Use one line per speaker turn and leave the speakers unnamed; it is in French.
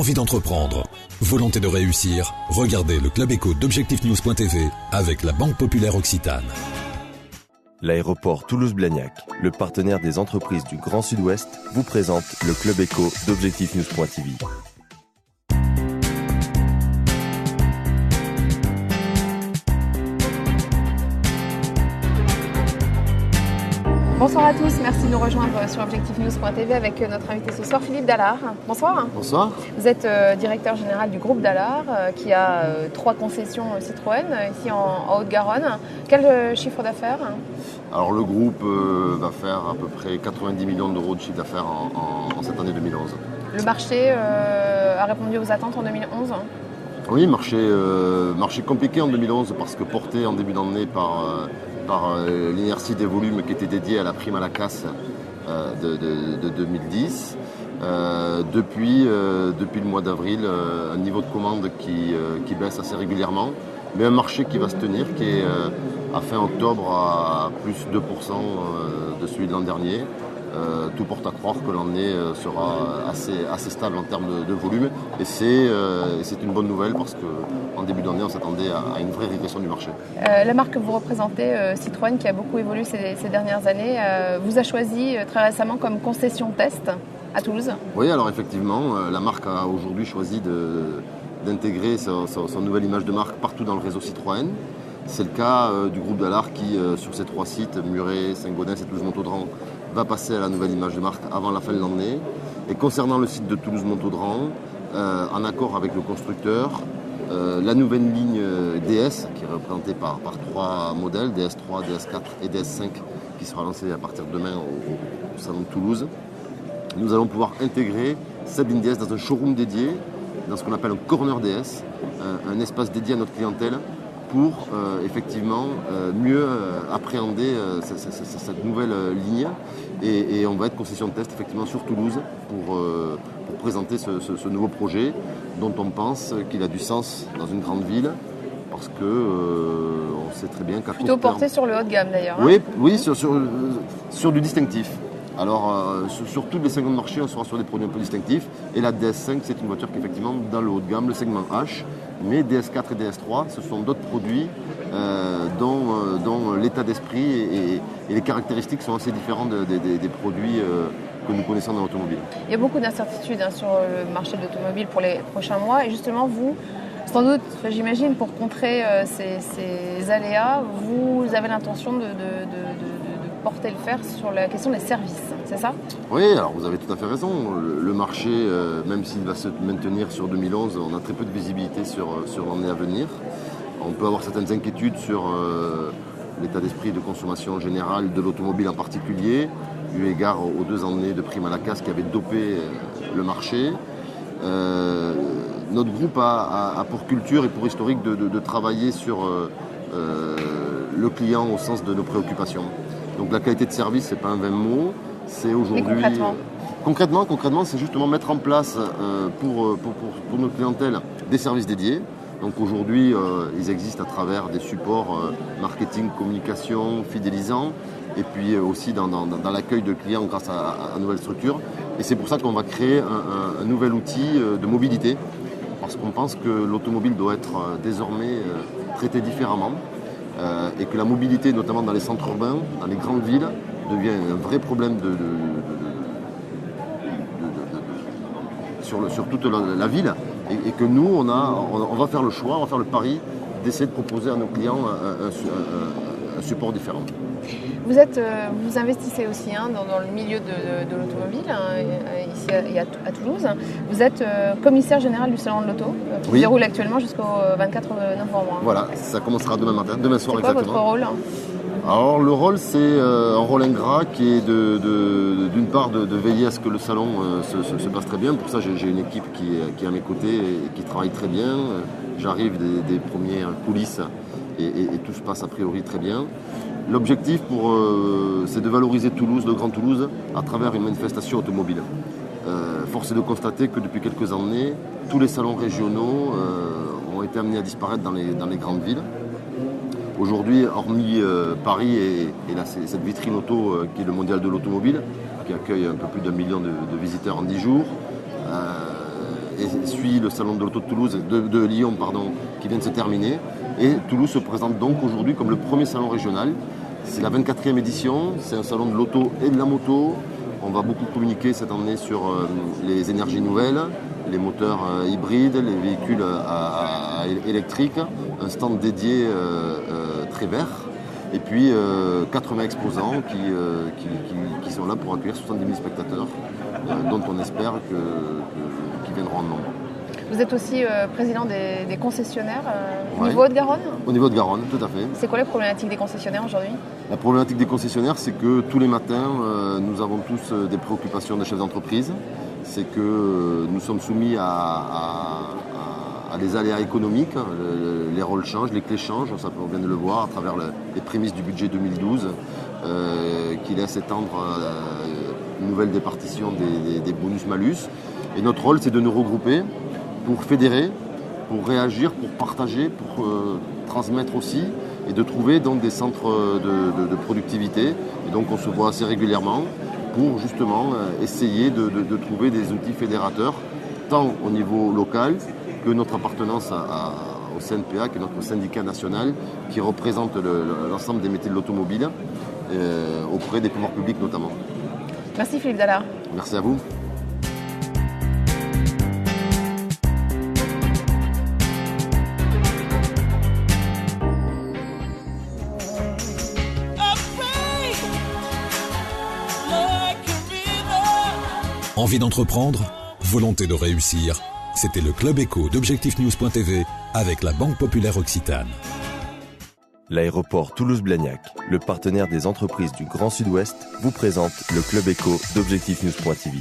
envie d'entreprendre, volonté de réussir, regardez le Club Éco d'Objectifnews.tv avec la Banque Populaire Occitane.
L'aéroport Toulouse-Blagnac, le partenaire des entreprises du Grand Sud-Ouest, vous présente le Club Éco d'Objectifnews.tv.
Bonsoir à tous, merci de nous rejoindre sur Objectifnews.tv avec notre invité ce soir, Philippe Dallard. Bonsoir.
Bonsoir.
Vous êtes directeur général du groupe Dallard qui a 3 concessions Citroën ici en Haute-Garonne. Quel chiffre d'affaires?
Alors le groupe va faire à peu près 90 millions d'euros de chiffre d'affaires en cette année 2011.
Le marché a répondu aux attentes en 2011?
Oui, marché compliqué en 2011 parce que porté en début d'année par l'inertie des volumes qui étaient dédiés à la prime à la casse de 2010. Depuis le mois d'avril, un niveau de commande qui baisse assez régulièrement, mais un marché qui va se tenir, qui est à fin octobre à plus 2% de celui de l'an dernier. Tout porte à croire que l'année sera assez stable en termes de volume et c'est une bonne nouvelle parce qu'en début d'année on s'attendait à une vraie régression du marché.
La marque que vous représentez, Citroën, qui a beaucoup évolué ces dernières années, vous a choisi très récemment comme concession test à Toulouse.
Oui, alors effectivement, la marque a aujourd'hui choisi d'intégrer son nouvelle image de marque partout dans le réseau Citroën. C'est le cas du groupe Dallard qui, sur ces 3 sites, Muret, Saint-Gaudens et Toulouse-Montaudran, va passer à la nouvelle image de marque avant la fin de l'année. Et concernant le site de Toulouse-Montaudran, en accord avec le constructeur, la nouvelle ligne DS, qui est représentée par 3 modèles, DS3, DS4 et DS5, qui sera lancée à partir de demain au salon de Toulouse, nous allons pouvoir intégrer cette ligne DS dans un showroom dédié, dans ce qu'on appelle un corner DS, un espace dédié à notre clientèle, pour effectivement mieux appréhender cette nouvelle ligne et on va être concession de test effectivement sur Toulouse pour présenter ce nouveau projet dont on pense qu'il a du sens dans une grande ville parce que on sait très bien qu'à
plutôt porté sur le haut de gamme d'ailleurs.
Oui, sur du distinctif. Alors, sur tous les segments de marché, on sera sur des produits un peu distinctifs. Et la DS5, c'est une voiture qui est effectivement dans le haut de gamme, le segment H. Mais DS4 et DS3, ce sont d'autres produits dont l'état d'esprit et les caractéristiques sont assez différents des produits que nous connaissons dans l'automobile.
Il y a beaucoup d'incertitudes sur le marché de l'automobile pour les prochains mois. Et justement, vous, sans doute, j'imagine, pour contrer ces aléas, vous avez l'intention de porter le fer sur la question des services, c'est ça?
Oui, alors vous avez tout à fait raison. Le marché, même s'il va se maintenir sur 2011, on a très peu de visibilité sur l'année à venir. On peut avoir certaines inquiétudes sur l'état d'esprit de consommation générale de l'automobile en particulier, eu égard aux 2 années de prime à la casse qui avaient dopé le marché. Notre groupe a pour culture et pour historique de travailler sur le client au sens de nos préoccupations. Donc la qualité de service, c'est pas un vain mot, c'est aujourd'hui... Concrètement, c'est justement mettre en place pour notre clientèle des services dédiés. Donc aujourd'hui, ils existent à travers des supports marketing, communication, fidélisants, et puis aussi dans l'accueil de clients grâce à nouvelles structures. Et c'est pour ça qu'on va créer un nouvel outil de mobilité, parce qu'on pense que l'automobile doit être désormais traitée différemment. Et que la mobilité, notamment dans les centres urbains, dans les grandes villes, devient un vrai problème sur toute la ville. Et que nous, on va faire le choix, on va faire le pari d'essayer de proposer à nos clients un support différent.
Vous investissez aussi dans le milieu de l'automobile, ici à Toulouse. Vous êtes commissaire général du salon de l'auto, qui se déroule actuellement jusqu'au 24 novembre.
Voilà, ça commencera demain soir exactement.
C'est quoi votre rôle?
Alors le rôle, c'est un rôle ingrat qui est d'une part de veiller à ce que le salon se passe très bien. Pour ça, j'ai une équipe qui est à mes côtés et qui travaille très bien. J'arrive des premières coulisses et tout se passe a priori très bien. L'objectif, c'est de valoriser Toulouse, le Grand Toulouse, à travers une manifestation automobile. Force est de constater que depuis quelques années, tous les salons régionaux ont été amenés à disparaître dans les grandes villes. Aujourd'hui, hormis Paris et cette vitrine auto qui est le mondial de l'automobile, qui accueille un peu plus d'1 million de visiteurs en 10 jours, et suit le salon de l'auto de Toulouse, de Lyon, qui vient de se terminer. Et Toulouse se présente donc aujourd'hui comme le premier salon régional. C'est la 24e édition, c'est un salon de l'auto et de la moto. On va beaucoup communiquer cette année sur les énergies nouvelles, les moteurs hybrides, les véhicules électriques, un stand dédié très vert. Et puis 80 exposants qui sont là pour accueillir 70 000 spectateurs, dont on espère qu'ils viendront en nombre.
Vous êtes aussi président des concessionnaires au niveau Haute-Garonne ?
Au niveau de Garonne, tout à fait.
C'est quoi les problématiques des concessionnaires aujourd'hui ?
La problématique des concessionnaires, c'est que tous les matins, nous avons tous des préoccupations des chefs d'entreprise. C'est que nous sommes soumis à des aléas économiques, les rôles changent, les clés changent, on vient de le voir à travers les prémices du budget 2012 qui laissent étendre une nouvelle départition des bonus-malus. Et notre rôle, c'est de nous regrouper pour fédérer, pour réagir, pour partager, pour transmettre aussi et de trouver donc des centres de productivité. Et donc on se voit assez régulièrement pour justement essayer de trouver des outils fédérateurs, tant au niveau local que notre appartenance au CNPA, qui est notre syndicat national, qui représente l'ensemble des métiers de l'automobile, auprès des pouvoirs publics notamment.
Merci Philippe Dallard.
Merci à vous.
Envie d'entreprendre ? Volonté de réussir ? C'était le Club Éco d'ObjectifNews.tv avec la Banque Populaire Occitane.
L'aéroport Toulouse-Blagnac, le partenaire des entreprises du Grand Sud-Ouest, vous présente le Club Éco d'ObjectifNews.tv.